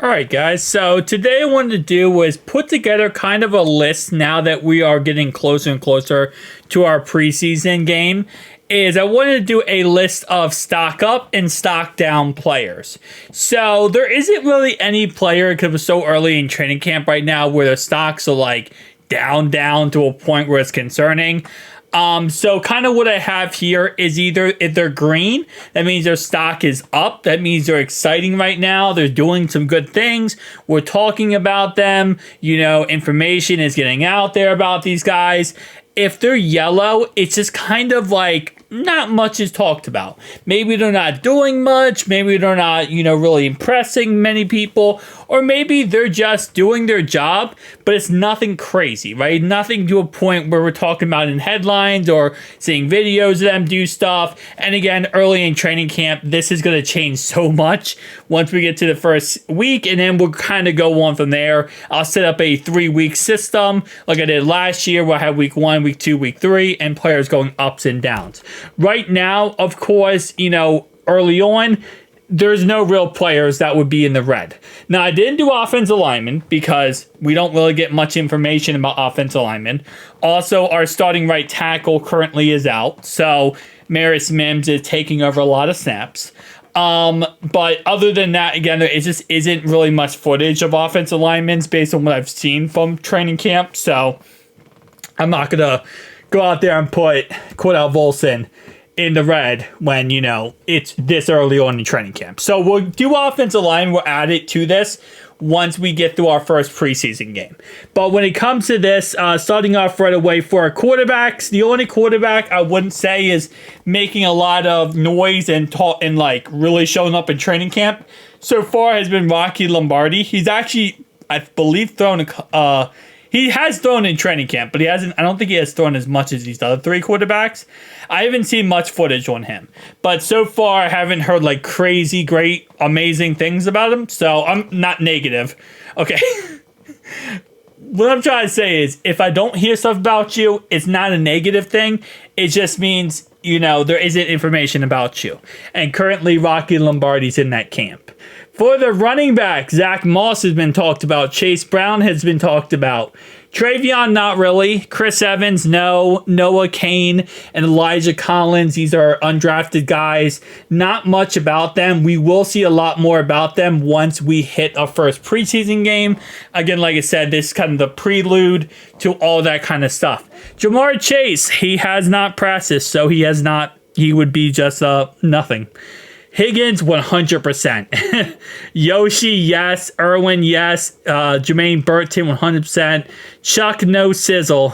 All right, guys. So today I wanted to do was put together kind of a list now that we are getting closer and closer to our preseason game. I wanted to do a list of stock up and stock down players. So there isn't really any player because we're so early in training camp right now where the stocks are like down to a point where it's concerning. So kind of what I have here is either if they're green, that means their stock is up. That means they're exciting right now. They're doing some good things. We're talking about them. Information is getting out there about these guys. If they're yellow, it's just kind of like not much is talked about. Maybe they're not doing much. Maybe they're not, really impressing many people. Or maybe they're just doing their job, but it's nothing crazy, right? Nothing to a point where we're talking about in headlines or seeing videos of them do stuff. And again, early in training camp, this is going to change so much once we get to the first week. And then we'll kind of go on from there. I'll set up a 3-week system like I did last year where I had week 1, week 2, week 3, and players going ups and downs. Right now, of course, early on, there's no real players that would be in the red. Now, I didn't do offensive linemen because we don't really get much information about offensive linemen. Also, our starting right tackle currently is out, so Maris Mims is taking over a lot of snaps. But other than that, again, there just isn't really much footage of offensive linemen based on what I've seen from training camp, so I'm not going to go out there and put Cordell Volson in the red when, it's this early on in training camp. So we'll do offensive line. We'll add it to this once we get through our first preseason game. But when it comes to this, starting off right away for our quarterbacks, the only quarterback I wouldn't say is making a lot of noise and like really showing up in training camp so far has been Rocky Lombardi. He's actually, I believe, he has thrown in training camp, but I don't think he has thrown as much as these other 3 quarterbacks. I haven't seen much footage on him. But so far, I haven't heard like crazy, great, amazing things about him. So I'm not negative. Okay. What I'm trying to say is if I don't hear stuff about you, it's not a negative thing. It just means, there isn't information about you. And currently, Rocky Lombardi's in that camp. For the running back, Zach Moss has been talked about. Chase Brown has been talked about. Travion, not really. Chris Evans, no. Noah Kane and Elijah Collins, these are undrafted guys. Not much about them. We will see a lot more about them once we hit our first preseason game. Again, like I said, this is kind of the prelude to all that kind of stuff. Jamar Chase, he has not practiced, so he would be just nothing. Higgins, 100%. Yoshi, yes. Irwin, yes. Jermaine Burton, 100%. Chuck, no sizzle.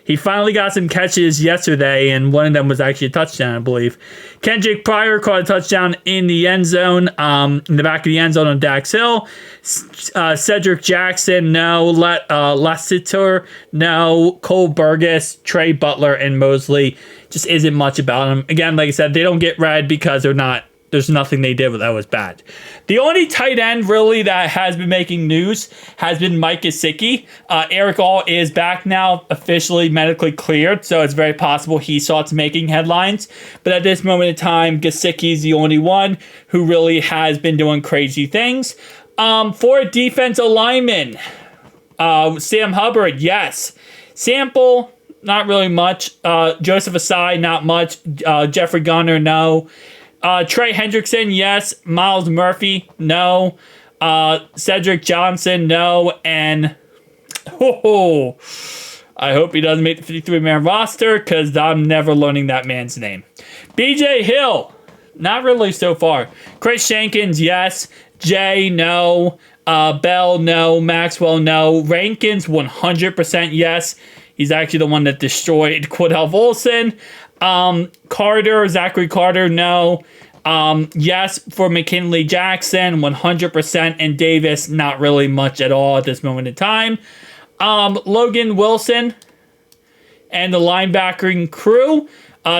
He finally got some catches yesterday, and one of them was actually a touchdown, I believe. Kendrick Pryor caught a touchdown in the end zone, in the back of the end zone on Dax Hill. Cedric Jackson, no. Lassiter, no. Cole Burgess, Trey Butler, and Mosley. Just isn't much about them. Again, like I said, they don't get red because there's nothing they did that was bad. The only tight end really that has been making news has been Mike Gesicki. Eric All is back now, officially medically cleared, so it's very possible he starts making headlines. But at this moment in time, Gesicki is the only one who really has been doing crazy things. For defensive linemen, Sam Hubbard, yes. Sample, not really much. Joseph Asai, not much. Jeffrey Gunner, no. Trey Hendrickson, yes. Miles Murphy, no. Cedric Johnson, no. And I hope he doesn't make the 53-man roster because I'm never learning that man's name. BJ Hill, not really so far. Chris Shankins, yes. Jay, no. Bell, no. Maxwell, no. Rankins, 100% yes. He's actually the one that destroyed Cordell Volson. Zachary Carter, no. Yes, for McKinley Jackson, 100%. And Davis, not really much at all at this moment in time. Logan Wilson and the linebacking crew.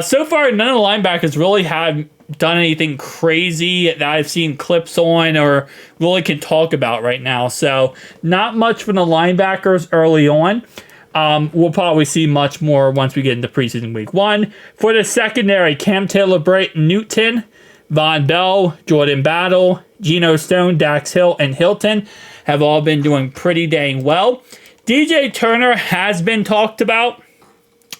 So far, none of the linebackers really have done anything crazy that I've seen clips on or really can talk about right now. So not much from the linebackers early on. We'll probably see much more once we get into preseason week 1. For the secondary, Cam Taylor-Britt, Newton, Von Bell, Jordan Battle, Geno Stone, Dax Hill, and Hilton have all been doing pretty dang well. DJ Turner has been talked about,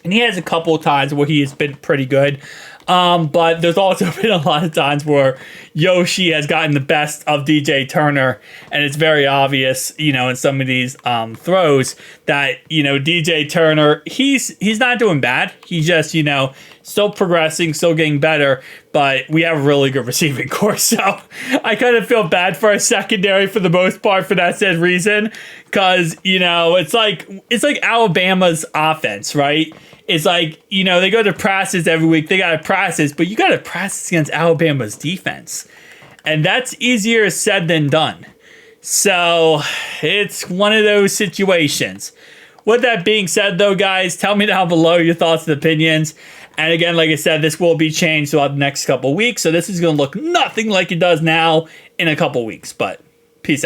and he has a couple of times where he has been pretty good. But there's also been a lot of times where Yoshi has gotten the best of DJ Turner, and it's very obvious, in some of these throws that, DJ Turner, he's not doing bad. He's just, still progressing, still getting better, but we have a really good receiving core, so I kind of feel bad for our secondary for the most part for that said reason, because, it's like Alabama's offense, right? It's like, they go to practice every week. They got to practice, but you got to practice against Alabama's defense. And that's easier said than done. So it's one of those situations. With that being said, though, guys, tell me down below your thoughts and opinions. And again, like I said, this will be changed throughout the next couple weeks. So this is going to look nothing like it does now in a couple weeks. But peace out.